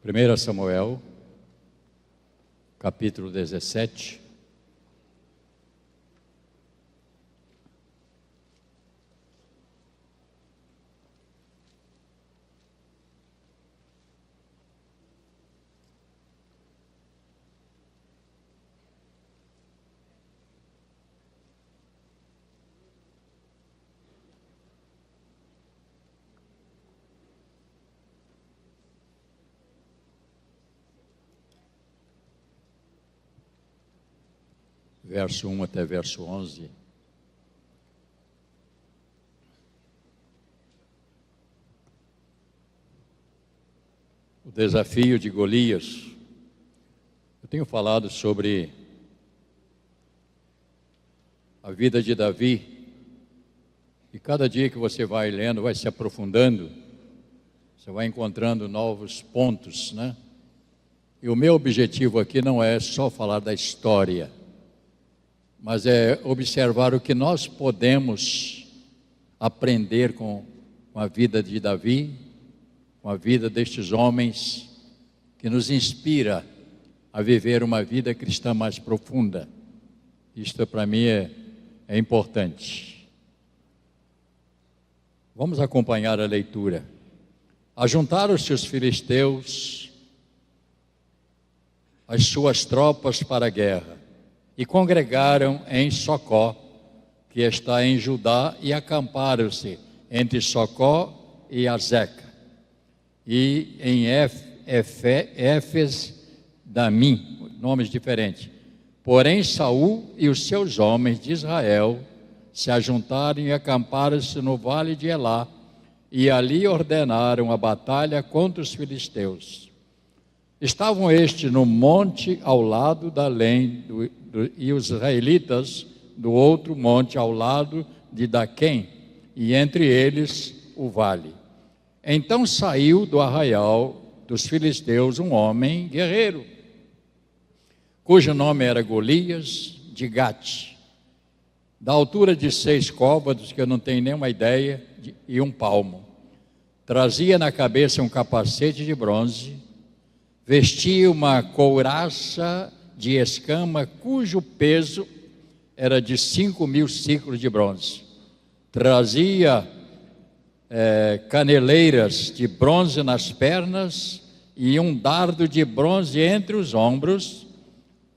1 Samuel, capítulo 17. Verso 1 até verso 11. O desafio de Golias. Eu tenho falado sobre a vida de Davi, e cada dia que você vai lendo, vai se aprofundando, você vai encontrando novos pontos, né? E o meu objetivo aqui não é só falar da história, mas é observar o que nós podemos aprender com a vida de Davi, com a vida destes homens, que nos inspira a viver uma vida cristã mais profunda. Isto para mim é importante. Vamos acompanhar a leitura. Ajuntaram-se os filisteus, as suas tropas para a guerra, e congregaram em Socó, que está em Judá, e acamparam-se entre Socó e Azeca, e em Éfes-Damim, nomes diferentes. Porém Saul e os seus homens de Israel se ajuntaram e acamparam-se no vale de Elá, e ali ordenaram a batalha contra os filisteus. Estavam estes no monte ao lado da além e os israelitas do outro monte ao lado de Daquém, e entre eles o vale. Então saiu do arraial dos filisteus um homem guerreiro, cujo nome era Golias de Gate, da altura de 6 côvados, que eu não tenho nenhuma ideia, e 1 palmo. Trazia na cabeça um capacete de bronze, vestia uma couraça de escama, cujo peso era de 5.000 siclos de bronze. Trazia caneleiras de bronze nas pernas e um dardo de bronze entre os ombros.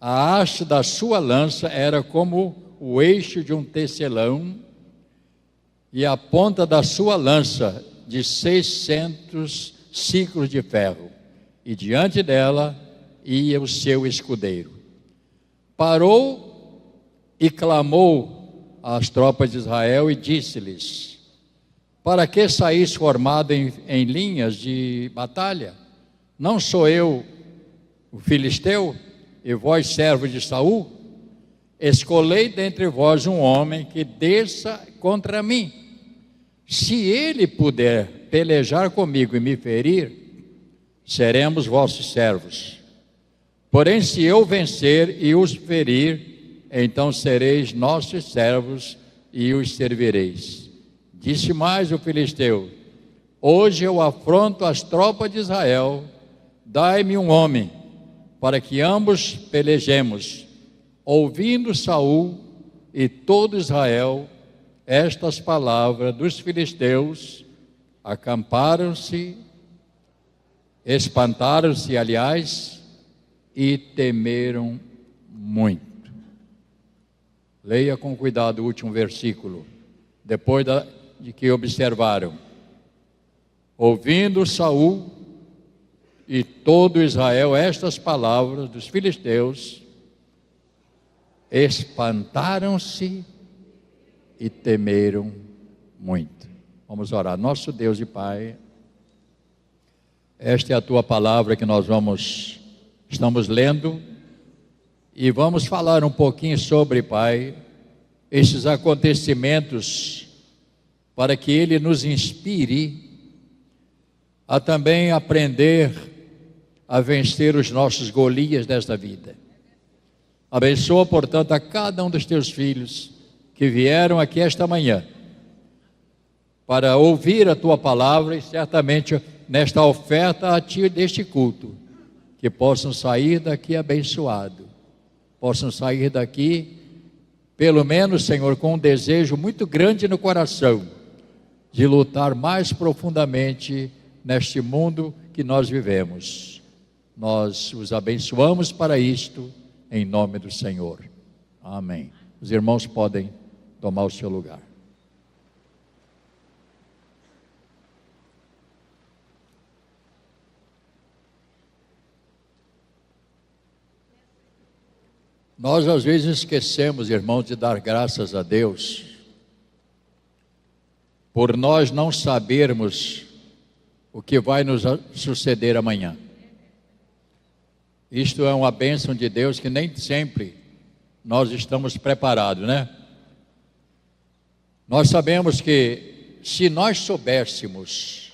A haste da sua lança era como o eixo de um tecelão, e a ponta da sua lança de 600 siclos de ferro, e diante dela ia o seu escudeiro. Parou e clamou às tropas de Israel e disse-lhes: para que saís formado em linhas de batalha? Não sou eu o filisteu, e vós servos de Saul? Escolhei dentre vós um homem que desça contra mim. Se ele puder pelejar comigo e me ferir, seremos vossos servos. Porém, se eu vencer e os ferir, então sereis nossos servos e os servireis. Disse mais o filisteu: hoje eu afronto as tropas de Israel, dai-me um homem, para que ambos pelejemos. Ouvindo Saul e todo Israel estas palavras dos filisteus, acamparam-se, espantaram-se, aliás, e temeram muito. Leia com cuidado o último versículo. Depois de que observaram: ouvindo Saul e todo Israel estas palavras dos filisteus, espantaram-se e temeram muito. Vamos orar. Nosso Deus e Pai, esta é a Tua palavra que nós estamos lendo, e vamos falar um pouquinho sobre, Pai, esses acontecimentos, para que Ele nos inspire a também aprender a vencer os nossos Golias desta vida. Abençoa, portanto, a cada um dos Teus filhos que vieram aqui esta manhã para ouvir a Tua palavra e certamente nesta oferta a Ti deste culto, que possam sair daqui abençoados, possam sair daqui, pelo menos, Senhor, com um desejo muito grande no coração, de lutar mais profundamente neste mundo que nós vivemos. Nós os abençoamos para isto, em nome do Senhor. Amém. Os irmãos podem tomar o seu lugar. Nós às vezes esquecemos, irmãos, de dar graças a Deus, por nós não sabermos o que vai nos suceder amanhã. Isto é uma bênção de Deus que nem sempre nós estamos preparados, né? Nós sabemos que se nós soubéssemos,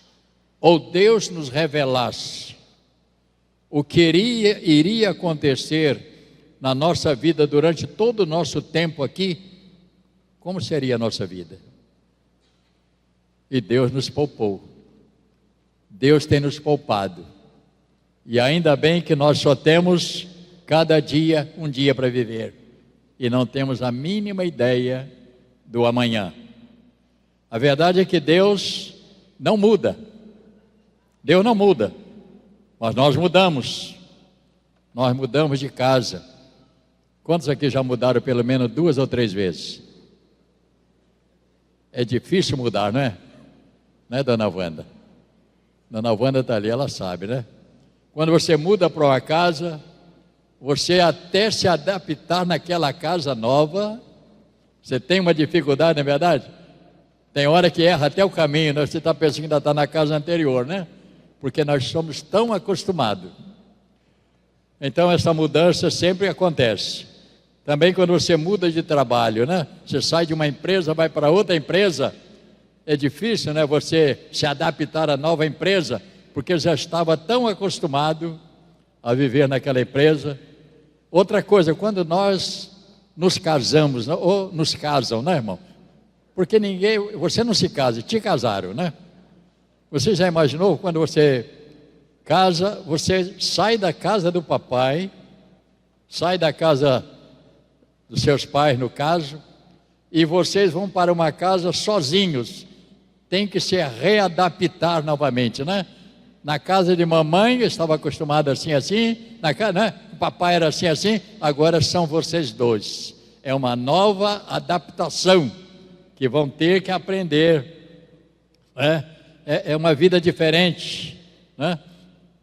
ou Deus nos revelasse, o que iria acontecer na nossa vida durante todo o nosso tempo aqui, como seria a nossa vida? E Deus nos poupou. Deus tem nos poupado. E ainda bem que nós só temos cada dia um dia para viver. E não temos a mínima ideia do amanhã. A verdade é que Deus não muda. Deus não muda. Mas nós mudamos. Nós mudamos de casa. Quantos aqui já mudaram pelo menos 2 ou 3 vezes? É difícil mudar, não é? Né, dona Wanda? Dona Wanda está ali, ela sabe, né? Quando você muda para uma casa, você até se adaptar naquela casa nova, você tem uma dificuldade, não é verdade? Tem hora que erra até o caminho, né? Você está pensando que ainda está na casa anterior, né? Porque nós somos tão acostumados. Então essa mudança sempre acontece. Também quando você muda de trabalho, né? Você sai de uma empresa, vai para outra empresa, é difícil, né? Você se adaptar à nova empresa, porque já estava tão acostumado a viver naquela empresa. Outra coisa, quando nós nos casamos, ou nos casam, né, irmão? Porque você não se casa, te casaram, né? Você já imaginou quando você casa, você sai da casa do papai, sai da casa dos seus pais, no caso, e vocês vão para uma casa sozinhos, tem que se readaptar novamente, né? Na casa de mamãe, eu estava acostumado assim, na casa, né? O papai era assim, agora são vocês dois. É uma nova adaptação que vão ter que aprender, né? É uma vida diferente, né?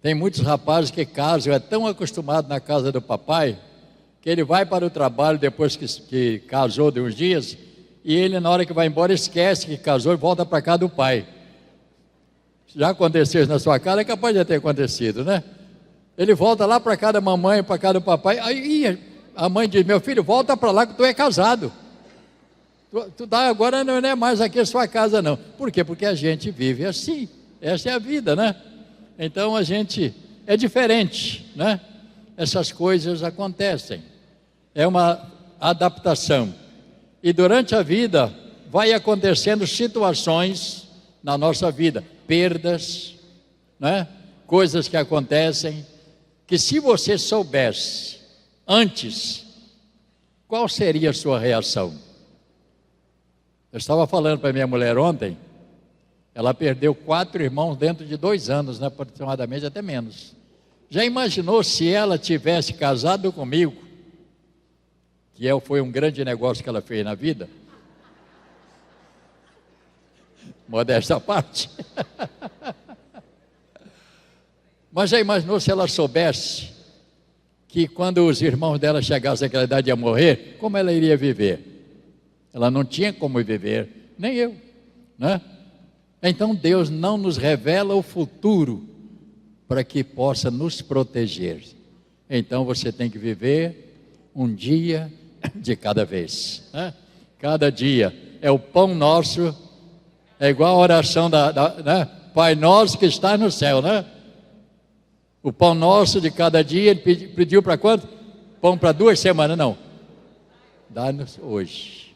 Tem muitos rapazes que casam, é tão acostumado na casa do papai, que ele vai para o trabalho depois que casou de uns dias, e ele na hora que vai embora esquece que casou e volta para casa do pai. Já aconteceu isso na sua casa? É capaz de ter acontecido, né? Ele volta lá para casa da mamãe, para casa do papai, aí a mãe diz: meu filho, volta para lá que tu é casado. Tu tá, agora não é mais aqui a sua casa não. Por quê? Porque a gente vive assim, essa é a vida, né? Então a gente é diferente, né? Essas coisas acontecem, é uma adaptação. E durante a vida vai acontecendo situações na nossa vida, perdas, né? Coisas que acontecem, que se você soubesse antes, qual seria a sua reação? Eu estava falando para minha mulher ontem, ela perdeu 4 irmãos dentro de 2 anos, né, aproximadamente, até menos. Já imaginou se ela tivesse casado comigo, que foi um grande negócio que ela fez na vida? Modéstia à parte. Mas já imaginou se ela soubesse que quando os irmãos dela chegassem àquela idade de morrer, como ela iria viver? Ela não tinha como viver, nem eu, né? Então Deus não nos revela o futuro para que possa nos proteger. Então você tem que viver um dia de cada vez, né? Cada dia é o pão nosso, é igual a oração né? Pai nosso que está no céu, né? O pão nosso de cada dia, ele pediu para quanto? Pão para 2 semanas, não. Dá-nos hoje.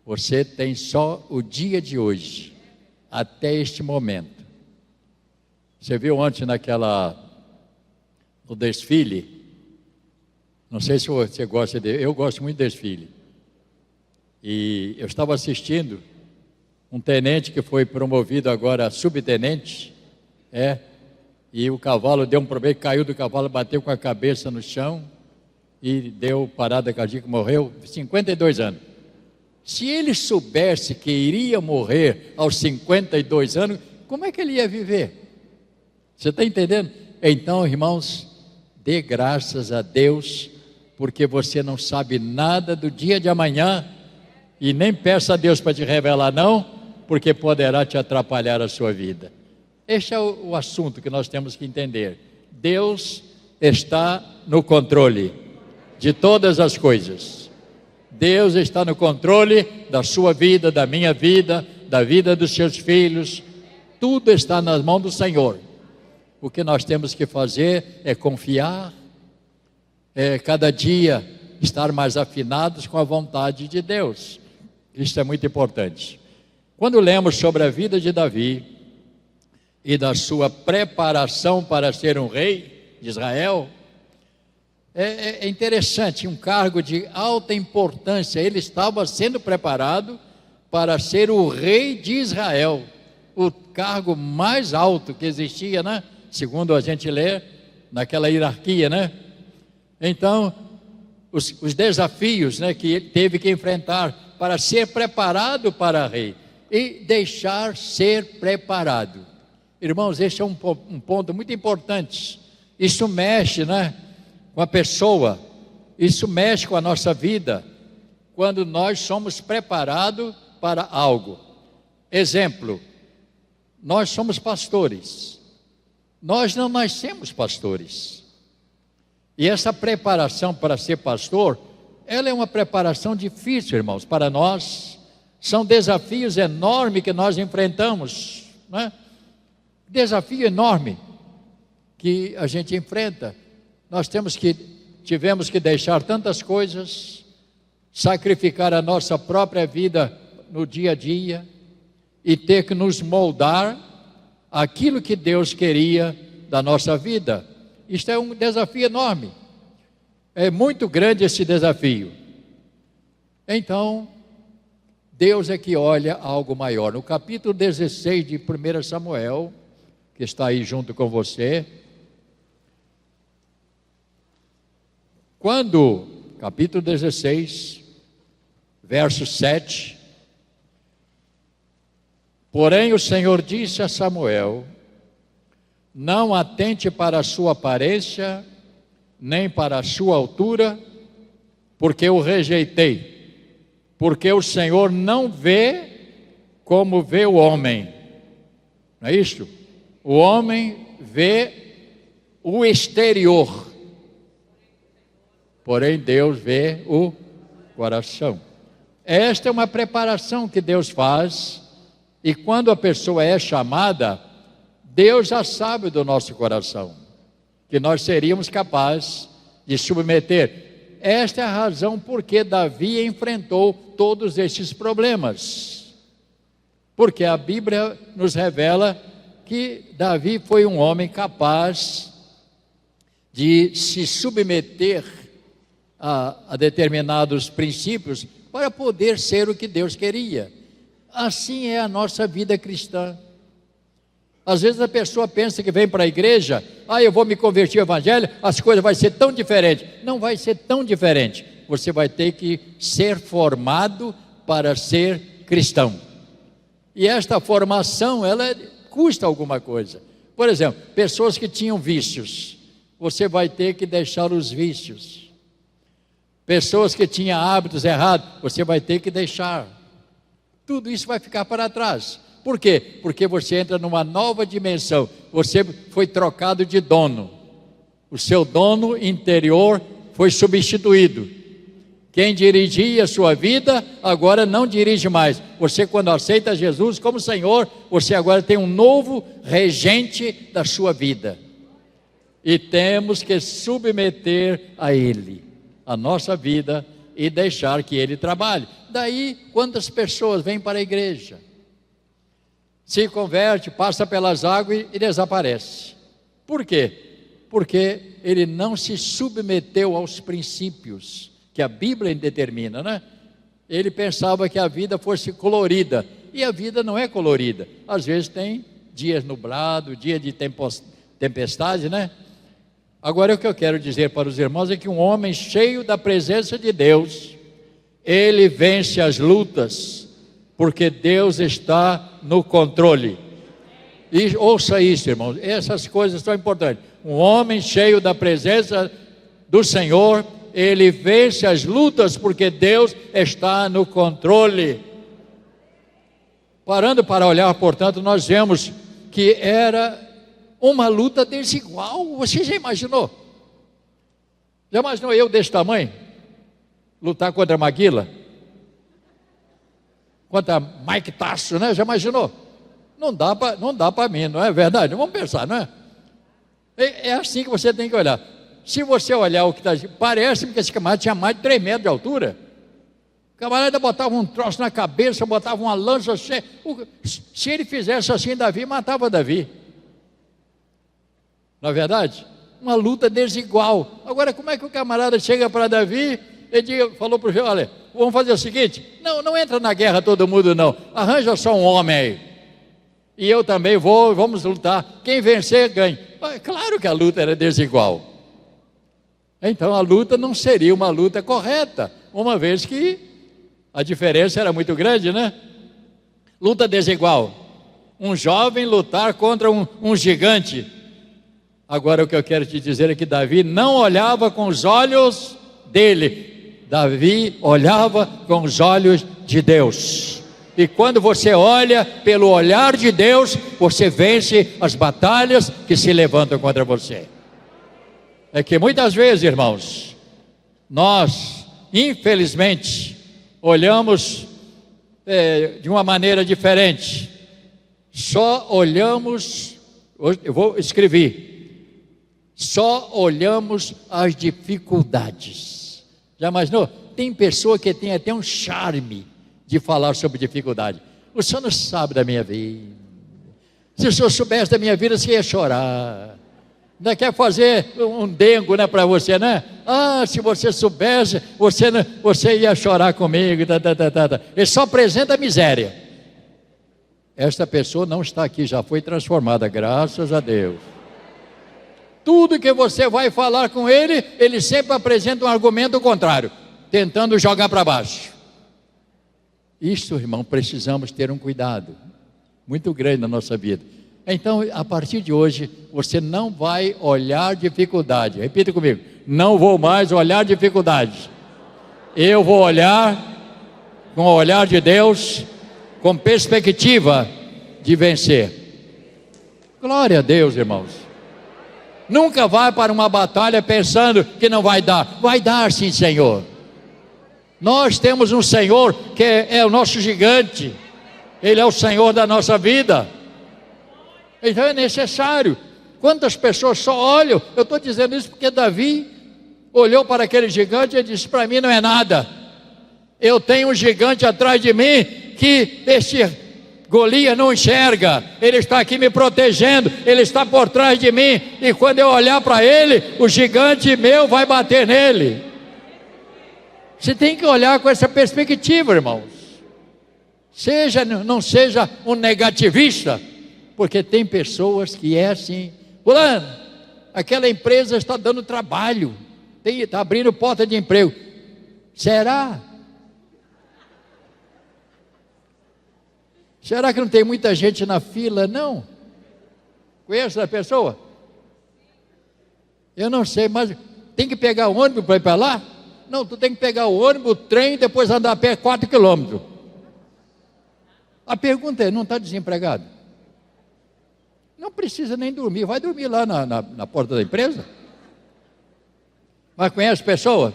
Você tem só o dia de hoje, até este momento. Você viu ontem no desfile? Não sei se você gosta dele, eu gosto muito de desfile. E eu estava assistindo um tenente que foi promovido agora a subtenente, e o cavalo deu um problema, caiu do cavalo, bateu com a cabeça no chão e deu parada cardíaca, morreu, 52 anos. Se ele soubesse que iria morrer aos 52 anos, como é que ele ia viver? Você está entendendo? Então, irmãos, dê graças a Deus, porque você não sabe nada do dia de amanhã, e nem peça a Deus para te revelar não, porque poderá te atrapalhar a sua vida. Este é o assunto que nós temos que entender. Deus está no controle de todas as coisas. Deus está no controle da sua vida, da minha vida, da vida dos seus filhos. Tudo está nas mãos do Senhor. O que nós temos que fazer é confiar, cada dia estar mais afinados com a vontade de Deus. Isso é muito importante. Quando lemos sobre a vida de Davi e da sua preparação para ser um rei de Israel, é interessante, um cargo de alta importância. Ele estava sendo preparado para ser o rei de Israel, o cargo mais alto que existia, né? Segundo a gente lê, naquela hierarquia, né? Então, os desafios, né, que ele teve que enfrentar para ser preparado para rei e deixar ser preparado. Irmãos, este é um ponto muito importante. Isso mexe, né, com a pessoa, isso mexe com a nossa vida, quando nós somos preparados para algo. Exemplo, nós somos pastores, nós não nascemos pastores, e essa preparação para ser pastor, ela é uma preparação difícil, irmãos, para nós. São desafios enormes que nós enfrentamos, né? Desafio enorme que a gente enfrenta. Nós tivemos que deixar tantas coisas, sacrificar a nossa própria vida no dia a dia e ter que nos moldar aquilo que Deus queria da nossa vida. Isto é um desafio enorme. É muito grande esse desafio. Então, Deus é que olha algo maior. No capítulo 16 de 1 Samuel, que está aí junto com você, capítulo 16, verso 7, porém o Senhor disse a Samuel: não atente para a sua aparência, nem para a sua altura, porque o rejeitei, porque o Senhor não vê como vê o homem. Não é isso? O homem vê o exterior, porém Deus vê o coração. Esta é uma preparação que Deus faz, e quando a pessoa é chamada, Deus já sabe do nosso coração, que nós seríamos capazes de submeter. Esta é a razão por que Davi enfrentou todos estes problemas, porque a Bíblia nos revela que Davi foi um homem capaz de se submeter a determinados princípios para poder ser o que Deus queria. Assim é a nossa vida cristã. Às vezes a pessoa pensa que vem para a igreja, eu vou me converter ao evangelho, as coisas vão ser tão diferentes. Não vai ser tão diferente. Você vai ter que ser formado para ser cristão. E esta formação, ela custa alguma coisa. Por exemplo, pessoas que tinham vícios, você vai ter que deixar os vícios. Pessoas que tinham hábitos errados, você vai ter que deixar. Tudo isso vai ficar para trás. Por quê? Porque você entra numa nova dimensão. Você foi trocado de dono. O seu dono interior foi substituído. Quem dirigia a sua vida, agora não dirige mais. Você, quando aceita Jesus como Senhor, você agora tem um novo regente da sua vida. E temos que submeter a Ele a nossa vida e deixar que Ele trabalhe. Daí, quantas pessoas vêm para a igreja? se converte, passa pelas águas e desaparece. Por quê? Porque ele não se submeteu aos princípios que a Bíblia determina, né? Ele pensava que a vida fosse colorida, e a vida não é colorida. Às vezes tem dias nublados, dia de tempestade, né? Agora o que eu quero dizer para os irmãos é que um homem cheio da presença de Deus, ele vence as lutas, porque Deus está no controle. E ouça isso, irmãos, essas coisas são importantes. Um homem cheio da presença do Senhor, ele vence as lutas, porque Deus está no controle. Parando para olhar, portanto, nós vemos que era uma luta desigual. Você já imaginou? Já imaginou eu desse tamanho? Lutar contra Maguila? Contra Mike Tasso, né? Já imaginou? Não dá para mim, não é verdade? Vamos pensar, não é? É assim que você tem que olhar. Se você olhar o que está... Parece que esse camarada tinha mais de 3 metros de altura. O camarada botava um troço na cabeça, botava uma lança assim. Se ele fizesse assim, Davi matava Davi. Não é verdade? Uma luta desigual. Agora, como é que o camarada chega para Davi e falou para o Senhor: olha, vamos fazer o seguinte, não entra na guerra todo mundo não, arranja só um homem aí, e eu também vamos lutar, quem vencer ganha. Claro que a luta era desigual. Então a luta não seria uma luta correta, uma vez que a diferença era muito grande, né? Luta desigual, um jovem lutar contra um gigante. Agora o que eu quero te dizer é que Davi não olhava com os olhos dele, Davi olhava com os olhos de Deus. E quando você olha pelo olhar de Deus, você vence as batalhas que se levantam contra você. É que muitas vezes, irmãos, nós, infelizmente, olhamos de uma maneira diferente. Só olhamos, eu escrevi, só olhamos as dificuldades. Já imaginou? Tem pessoa que tem até um charme de falar sobre dificuldade. O senhor não sabe da minha vida. Se o senhor soubesse da minha vida, você ia chorar. Ainda quer fazer um dengo, né, para você, né? Se você soubesse, você ia chorar comigo. Ele só apresenta a miséria. Esta pessoa não está aqui, já foi transformada, graças a Deus. Tudo que você vai falar com ele, ele sempre apresenta um argumento contrário, tentando jogar para baixo. Isso, irmão, precisamos ter um cuidado muito grande na nossa vida. Então, a partir de hoje, você não vai olhar dificuldade. Repita comigo: não vou mais olhar dificuldade. Eu vou olhar com o olhar de Deus, com perspectiva de vencer. Glória a Deus, irmãos. Nunca vá para uma batalha pensando que não vai dar. Vai dar sim, Senhor. Nós temos um Senhor que é o nosso gigante. Ele é o Senhor da nossa vida. Então é necessário. Quantas pessoas só olham? Eu estou dizendo isso porque Davi olhou para aquele gigante e disse: para mim não é nada. Eu tenho um gigante atrás de mim que este Golias não enxerga. Ele está aqui me protegendo, ele está por trás de mim, e quando eu olhar para ele, o gigante meu vai bater nele. Você tem que olhar com essa perspectiva, irmãos. Não seja um negativista, porque tem pessoas que é assim: fulano, aquela empresa está dando trabalho, está abrindo porta de emprego. Será? Será que não tem muita gente na fila? Não. Conhece a pessoa? Eu não sei, mas tem que pegar o ônibus para ir para lá? Não, tu tem que pegar o ônibus, o trem e depois andar a pé 4 quilômetros. A pergunta é: não está desempregado? Não precisa nem dormir, vai dormir lá na porta da empresa. Mas conhece a pessoa?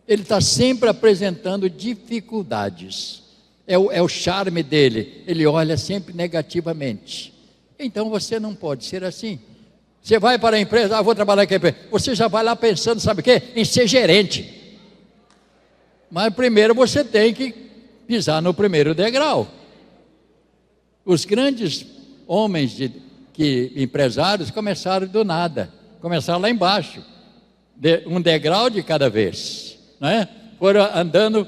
Ele está sempre apresentando dificuldades. É o charme dele, ele olha sempre negativamente. Então você não pode ser assim. Você vai para a empresa: vou trabalhar aqui. Você já vai lá pensando, sabe o quê? Em ser gerente. Mas primeiro você tem que pisar no primeiro degrau. Os grandes homens empresários começaram do nada, começaram lá embaixo, um degrau de cada vez, né? Foram andando.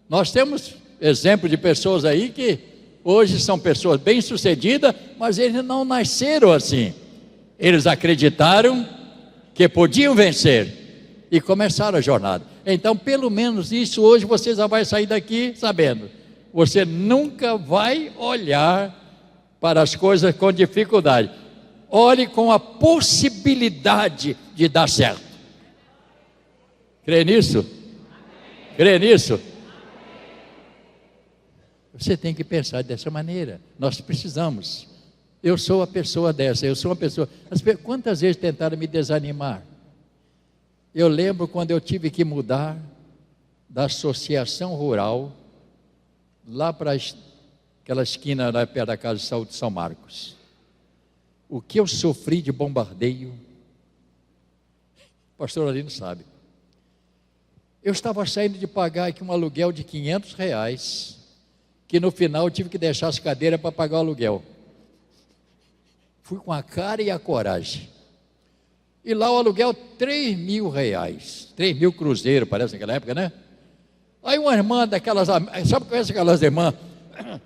Nós temos exemplo de pessoas aí que hoje são pessoas bem-sucedidas, mas eles não nasceram assim. Eles acreditaram que podiam vencer e começaram a jornada. Então, pelo menos isso hoje você já vai sair daqui sabendo. Você nunca vai olhar para as coisas com dificuldade. Olhe com a possibilidade de dar certo. Crê nisso? Crê nisso? Você tem que pensar dessa maneira. Nós precisamos. Eu sou a pessoa dessa, eu sou uma pessoa. Quantas vezes tentaram me desanimar? Eu lembro quando eu tive que mudar da associação rural, lá para aquela esquina lá perto da Casa de Saúde de São Marcos. O que eu sofri de bombardeio, o pastor Arlindo sabe. Eu estava saindo de pagar aqui um aluguel de R$500, que no final eu tive que deixar as cadeiras para pagar o aluguel. Fui com a cara e a coragem. E lá o aluguel R$3.000, 3.000 cruzeiros, parece naquela época, né? Aí uma irmã daquelas, sabe, conhece aquelas irmãs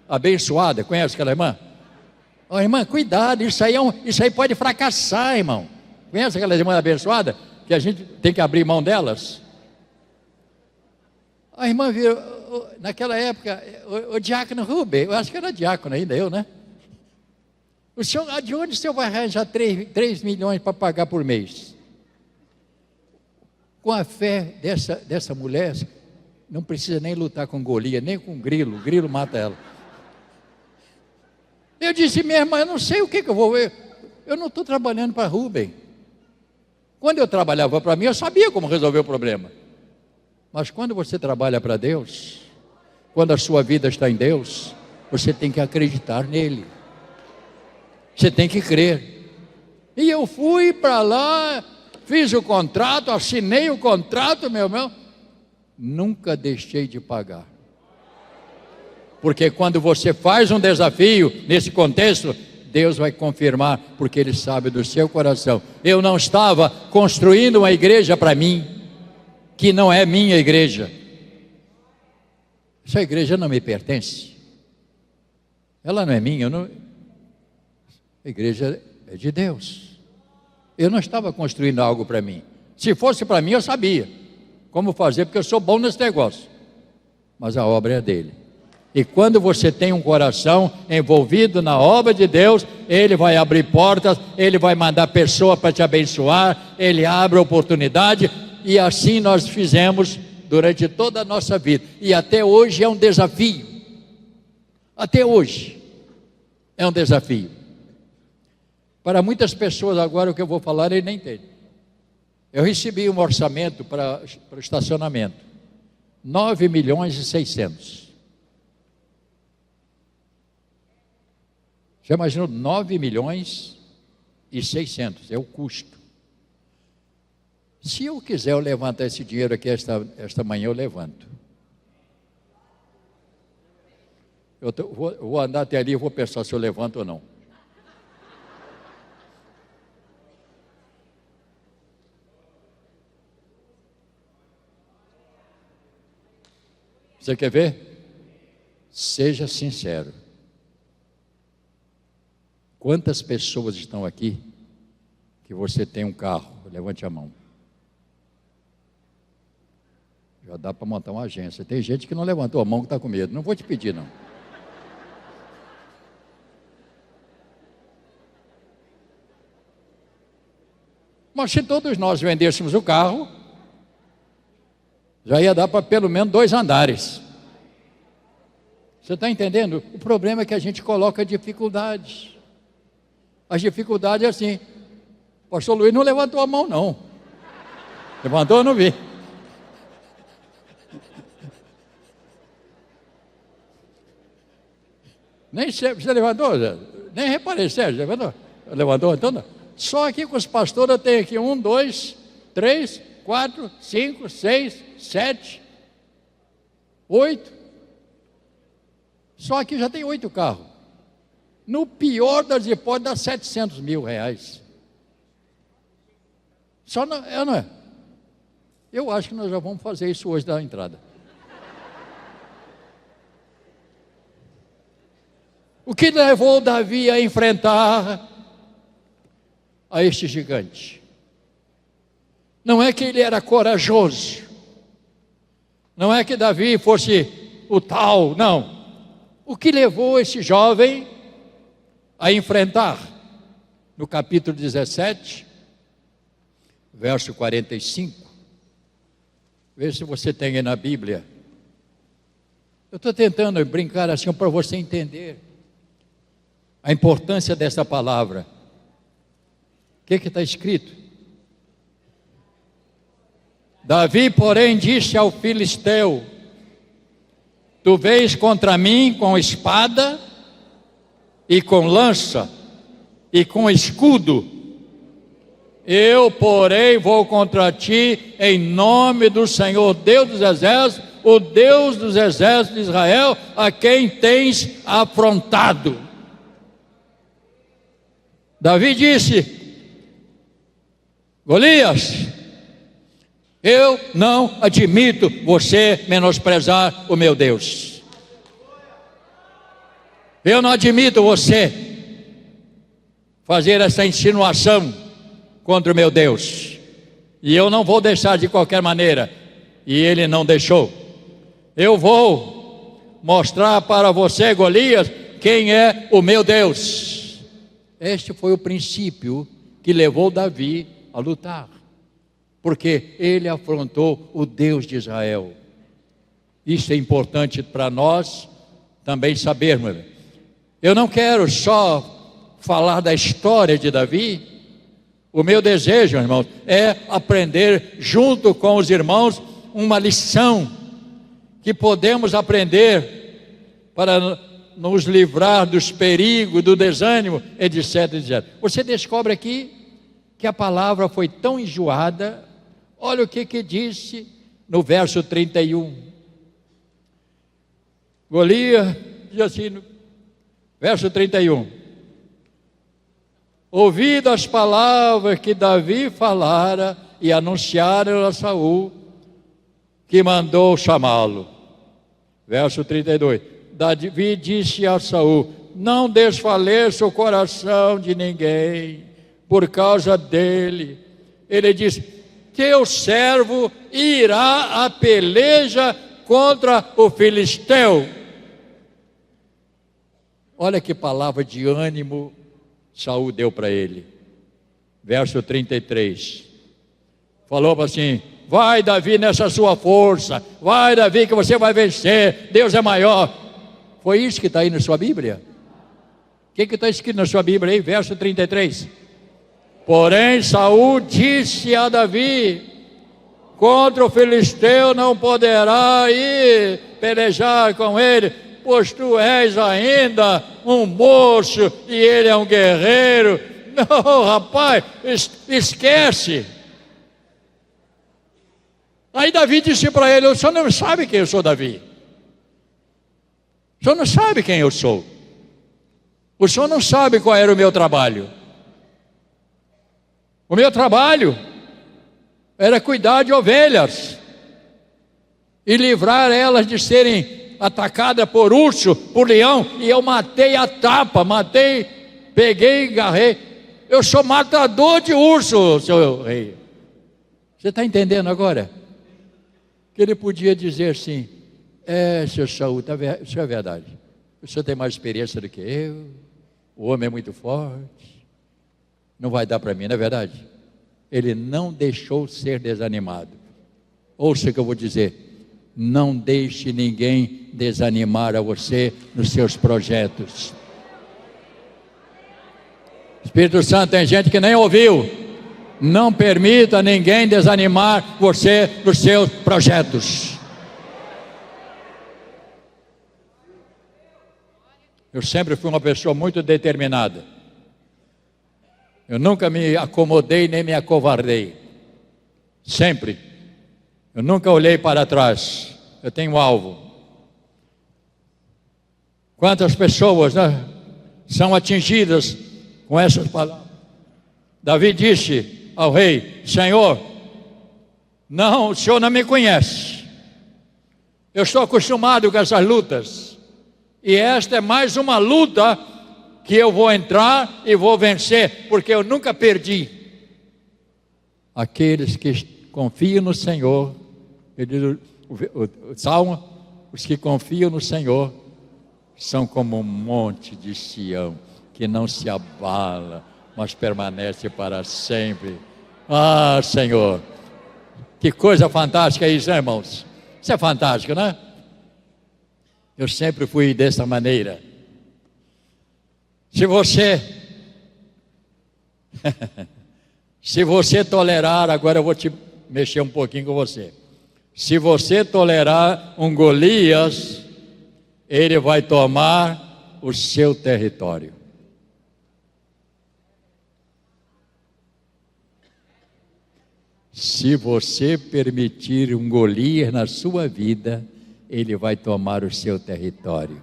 abençoadas, conhece aquela irmã? Ó, irmã, cuidado, isso aí pode fracassar, irmão. Conhece aquelas irmãs abençoadas, que a gente tem que abrir mão delas? A irmã virou, naquela época, o diácono Rubem, eu acho que era diácono ainda, eu, né? O senhor, de onde o senhor vai arranjar 3 milhões para pagar por mês? Com a fé dessa mulher, não precisa nem lutar com Golias, nem com grilo, o grilo mata ela. Eu disse, minha irmã, eu não sei o que eu vou ver. Eu não estou trabalhando para Rubem. Quando eu trabalhava para mim, eu sabia como resolver o problema. Mas quando você trabalha para Deus, quando a sua vida está em Deus, você tem que acreditar nele. Você tem que crer. E eu fui para lá, fiz o contrato, assinei o contrato, meu irmão. Nunca deixei de pagar. Porque quando você faz um desafio nesse contexto, Deus vai confirmar, porque Ele sabe do seu coração. Eu não estava construindo uma igreja para mim, que não é minha igreja. Essa igreja não me pertence. Ela não é minha, a igreja é de Deus. Eu não estava construindo algo para mim. Se fosse para mim, eu sabia como fazer, porque eu sou bom nesse negócio. Mas a obra é dele. E quando você tem um coração envolvido na obra de Deus, Ele vai abrir portas, Ele vai mandar pessoa para te abençoar, Ele abre oportunidade, e assim nós fizemos durante toda a nossa vida. E até hoje é um desafio. Até hoje é um desafio. Para muitas pessoas agora o que eu vou falar ele nem entende. Eu recebi um orçamento para o estacionamento, 9.600.000. Já imaginou? 9.600.000 é o custo. Se eu quiser eu levantar esse dinheiro aqui esta manhã, eu levanto. Vou andar até ali e vou pensar se eu levanto ou não. Você quer ver? Seja sincero. Quantas pessoas estão aqui que você tem um carro? Levante a mão. Já dá para montar uma agência. Tem gente que não levantou a mão, que está com medo. Não vou te pedir, não. Mas se todos nós vendêssemos o carro, já ia dar para pelo menos 2 andares. Você está entendendo? O problema é que a gente coloca dificuldades. As dificuldades é assim. O pastor Luiz não levantou a mão, não. Levantou, eu não vi. Nem você levantou, nem reparei, Sérgio, levantou? Levantou, então não. Só aqui com os pastores eu tenho aqui 1, 2, 3, 4, 5, 6, 7, 8. Só aqui já tem 8 carros. No pior das hipóteses, dá 700 mil reais. Só não é? Eu acho que nós já vamos fazer isso hoje da entrada. O que levou Davi a enfrentar a este gigante? Não é que ele era corajoso, não é que Davi fosse o tal, não. O que levou esse jovem a enfrentar? No capítulo 17, verso 45, veja se você tem aí na Bíblia. Eu estou tentando brincar assim para você entender a importância dessa palavra. O que está escrito? Davi, porém, disse ao filisteu: tu vês contra mim com espada e com lança e com escudo. Eu, porém, vou contra ti em nome do Senhor Deus dos exércitos, o Deus dos exércitos de Israel, a quem tens afrontado. Davi disse: Golias, eu não admito você menosprezar o meu Deus. Eu não admito você fazer essa insinuação contra o meu Deus. E eu não vou deixar de qualquer maneira. E ele não deixou. Eu vou mostrar para você, Golias, quem é o meu Deus. Este foi o princípio que levou Davi a lutar. Porque ele afrontou o Deus de Israel. Isso é importante para nós também sabermos. Eu não quero só falar da história de Davi. O meu desejo, irmãos, é aprender junto com os irmãos uma lição que podemos aprender para nos livrar dos perigos, do desânimo, etc, etc. Você descobre aqui que a palavra foi tão enjoada. Olha o que disse no verso 31. Golias diz assim, no verso 31. Ouvido as palavras que Davi falara e anunciaram a Saul, que mandou chamá-lo. Verso 32. Davi disse a Saul: não desfaleça o coração de ninguém por causa dele. Ele disse: teu servo irá à peleja contra o filisteu. Olha que palavra de ânimo Saul deu para ele. Verso 33. Falou assim: vai, Davi, nessa sua força. Vai, Davi, que você vai vencer. Deus é maior. Foi isso que está aí na sua Bíblia? O que está escrito na sua Bíblia aí? Verso 33. Porém, Saul disse a Davi: contra o filisteu não poderá ir pelejar com ele, pois tu és ainda um moço e ele é um guerreiro. Não, rapaz, esquece. Aí Davi disse para ele: o senhor não sabe quem eu sou, Davi. O senhor não sabe quem eu sou. O senhor não sabe qual era o meu trabalho. O meu trabalho era cuidar de ovelhas e livrar elas de serem atacadas por urso, por leão, e eu matei a tapa, peguei e agarrei. Eu sou matador de urso, seu rei. Você está entendendo agora? Que ele podia dizer assim: seu Saul, isso é verdade, o senhor tem mais experiência do que eu, o homem é muito forte, não vai dar para mim, não é verdade? Ele não deixou ser desanimado. Ouça o que eu vou dizer: não deixe ninguém desanimar a você nos seus projetos. Espírito Santo, tem gente que nem ouviu. Não permita ninguém desanimar você nos seus projetos. Eu sempre fui uma pessoa muito determinada. Eu nunca me acomodei nem me acovardei. Sempre. Eu nunca olhei para trás. Eu tenho um alvo. Quantas pessoas, né? são atingidas com essas palavras. Davi disse ao rei: Senhor, não, o Senhor não me conhece. Eu estou acostumado com essas lutas. E esta é mais uma luta que eu vou entrar e vou vencer, porque eu nunca perdi. Aqueles que confiam no Senhor, ele diz, o Salmo, os que confiam no Senhor são como um monte de Sião, que não se abala, mas permanece para sempre. Ah, Senhor, que coisa fantástica isso, né, irmãos? Isso é fantástico, né? Eu sempre fui dessa maneira. Se você tolerar, agora eu vou te mexer um pouquinho com você. Se você tolerar um Golias, ele vai tomar o seu território. Se você permitir um Golias na sua vida, ele vai tomar o seu território.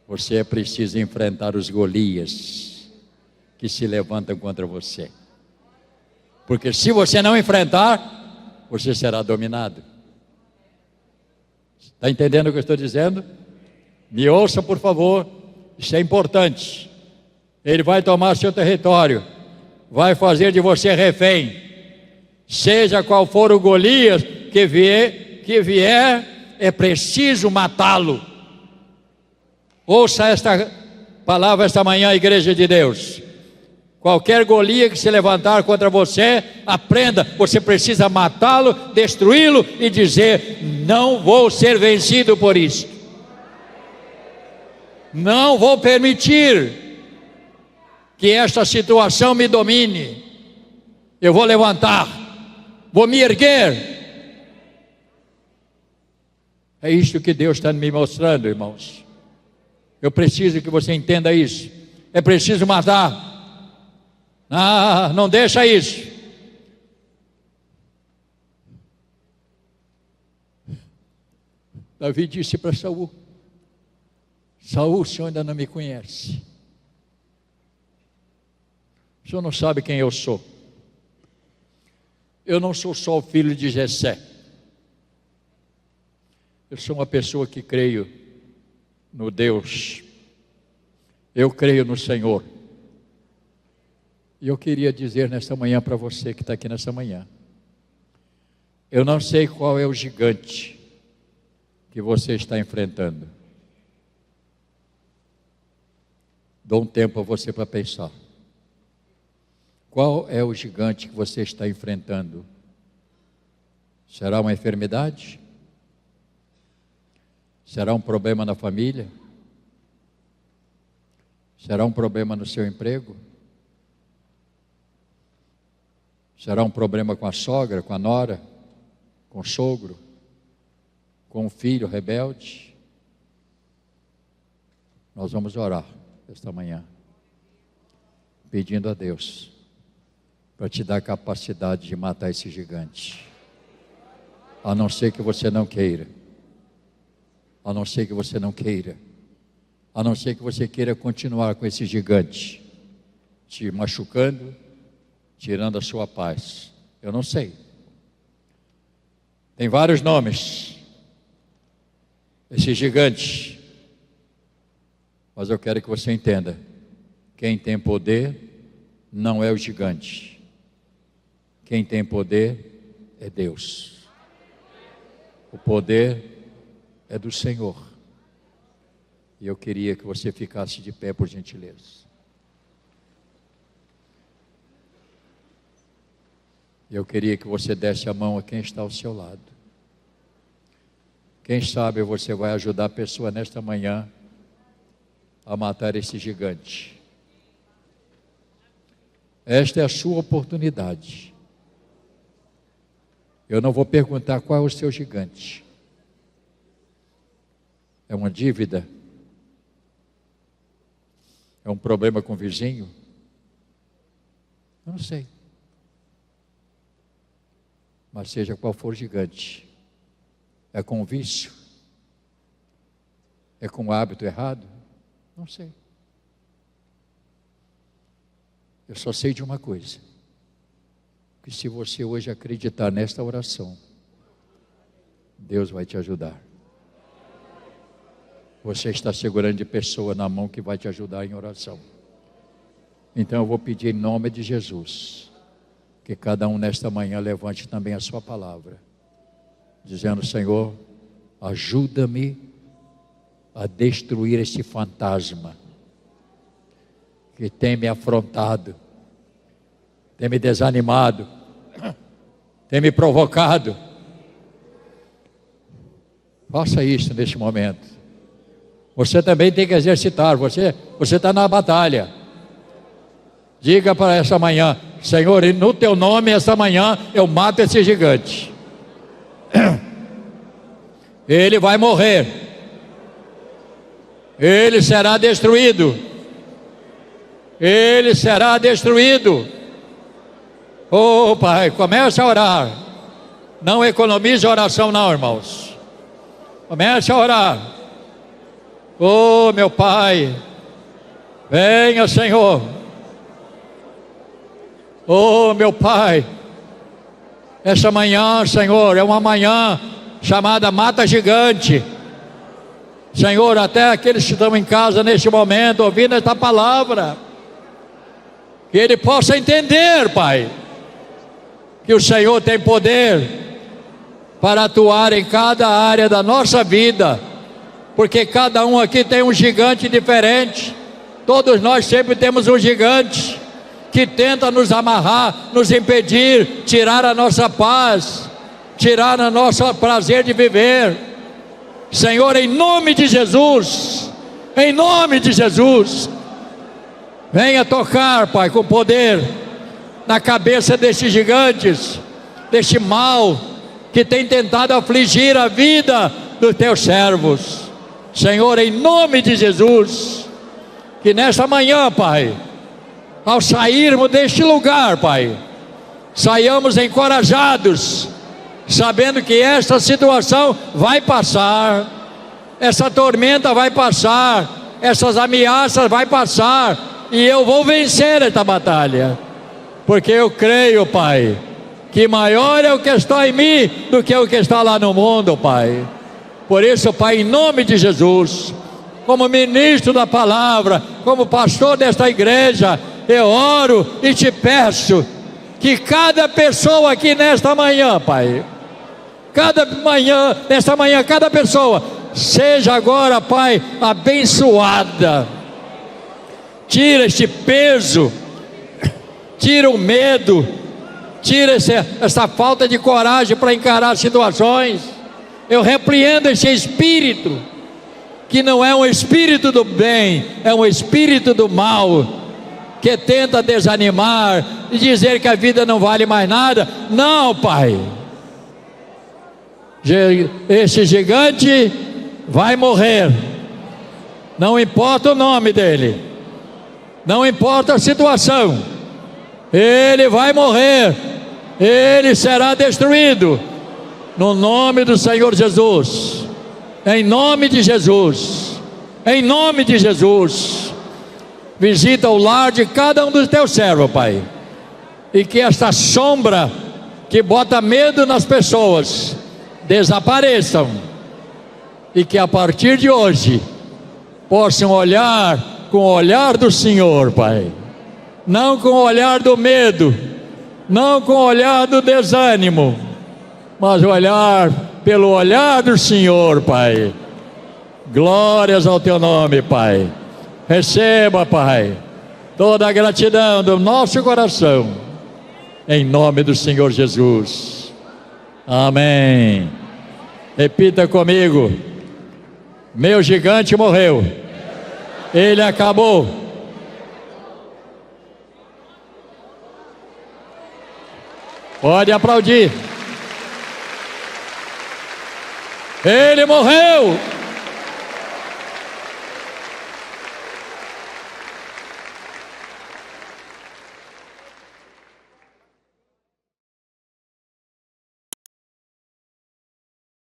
Você precisa enfrentar os Golias que se levantam contra você. Porque se você não enfrentar, você será dominado. Está entendendo o que eu estou dizendo? Me ouça, por favor, isso é importante. Ele vai tomar seu território, vai fazer de você refém. Seja qual for o Golias que vier, é preciso matá-lo. Ouça esta palavra esta manhã, igreja de Deus. Qualquer Golias que se levantar contra você, aprenda, você precisa matá-lo, destruí-lo e dizer: não vou ser vencido por isso. Não vou permitir que esta situação me domine. Eu vou levantar, vou me erguer. É isso que Deus está me mostrando, irmãos. Eu preciso que você entenda isso. É preciso matar. Ah, não deixa isso. Davi disse para Saul: Saul, o senhor ainda não me conhece. O senhor não sabe quem eu sou. Eu não sou só o filho de Jessé. Eu sou uma pessoa que creio no Deus. Eu creio no Senhor. E eu queria dizer nesta manhã para você que está aqui nessa manhã: eu não sei qual é o gigante que você está enfrentando. Dou um tempo a você para pensar. Qual é o gigante que você está enfrentando? Será uma enfermidade? Será um problema na família? Será um problema no seu emprego? Será um problema com a sogra, com a nora, com o sogro, com o filho rebelde? Nós vamos orar esta manhã, pedindo a Deus para te dar capacidade de matar esse gigante. A não ser que você não queira. A não ser que você não queira. A não ser que você queira continuar com esse gigante, te machucando, tirando a sua paz. Eu não sei. Tem vários nomes, esse gigante. Mas eu quero que você entenda: quem tem poder não é o gigante. Quem tem poder é Deus. O poder é do Senhor. E eu queria que você ficasse de pé, por gentileza. Eu queria que você desse a mão a quem está ao seu lado. Quem sabe você vai ajudar a pessoa nesta manhã a matar esse gigante. Esta é a sua oportunidade. Eu não vou perguntar qual é o seu gigante. É uma dívida? É um problema com o vizinho? Eu não sei. Mas seja qual for o gigante, é com o vício? É com o hábito errado? Não sei. Eu só sei de uma coisa: que se você hoje acreditar nesta oração, Deus vai te ajudar. Você está segurando de pessoa na mão que vai te ajudar em oração. Então eu vou pedir em nome de Jesus, que cada um nesta manhã levante também a sua palavra, dizendo: Senhor, ajuda-me a destruir este fantasma que tem me afrontado, tem me desanimado, tem me provocado. Faça isso neste momento. Você também tem que exercitar. Você está na batalha. Diga para essa manhã: Senhor, no teu nome esta manhã eu mato esse gigante. Ele vai morrer. Ele será destruído. Ele será destruído. Oh, Pai, comece a orar. Não economize a oração não, irmãos. Comece a orar. Oh, meu Pai, venha, Senhor. Oh, meu Pai, essa manhã, Senhor, é uma manhã chamada Mata Gigante. Senhor, até aqueles que estão em casa neste momento, ouvindo esta palavra, que ele possa entender, Pai, que o Senhor tem poder para atuar em cada área da nossa vida, porque cada um aqui tem um gigante diferente. Todos nós sempre temos um gigante que tenta nos amarrar, nos impedir, tirar a nossa paz, tirar o nosso prazer de viver. Senhor, em nome de Jesus, em nome de Jesus, venha tocar, Pai, com poder na cabeça destes gigantes, deste mal que tem tentado afligir a vida dos teus servos. Senhor, em nome de Jesus, que nesta manhã, Pai, ao sairmos deste lugar, Pai, saiamos encorajados, sabendo que esta situação vai passar, essa tormenta vai passar, essas ameaças vai passar, e eu vou vencer esta batalha, porque eu creio, Pai, que maior é o que está em mim do que o que está lá no mundo, Pai. Por isso, Pai, em nome de Jesus, como ministro da palavra, como pastor desta igreja, eu oro e te peço que cada pessoa aqui nesta manhã, Pai, nesta manhã, cada pessoa seja agora, Pai, abençoada. Tira este peso, tira o medo, tira essa falta de coragem para encarar situações. Eu repreendo esse espírito, que não é um espírito do bem, é um espírito do mal, que tenta desanimar e dizer que a vida não vale mais nada. Não, Pai, esse gigante vai morrer, não importa o nome dele, não importa a situação, ele vai morrer, ele será destruído, no nome do Senhor Jesus, em nome de Jesus, em nome de Jesus. Visita o lar de cada um dos teus servos, Pai, e que esta sombra que bota medo nas pessoas desapareçam, e que a partir de hoje possam olhar com o olhar do Senhor, Pai, não com o olhar do medo, não com o olhar do desânimo, mas olhar pelo olhar do Senhor, Pai. Glórias ao teu nome, Pai. Receba, Pai, toda a gratidão do nosso coração, em nome do Senhor Jesus. Amém. Repita comigo: meu gigante morreu, ele acabou. Pode aplaudir. Ele morreu.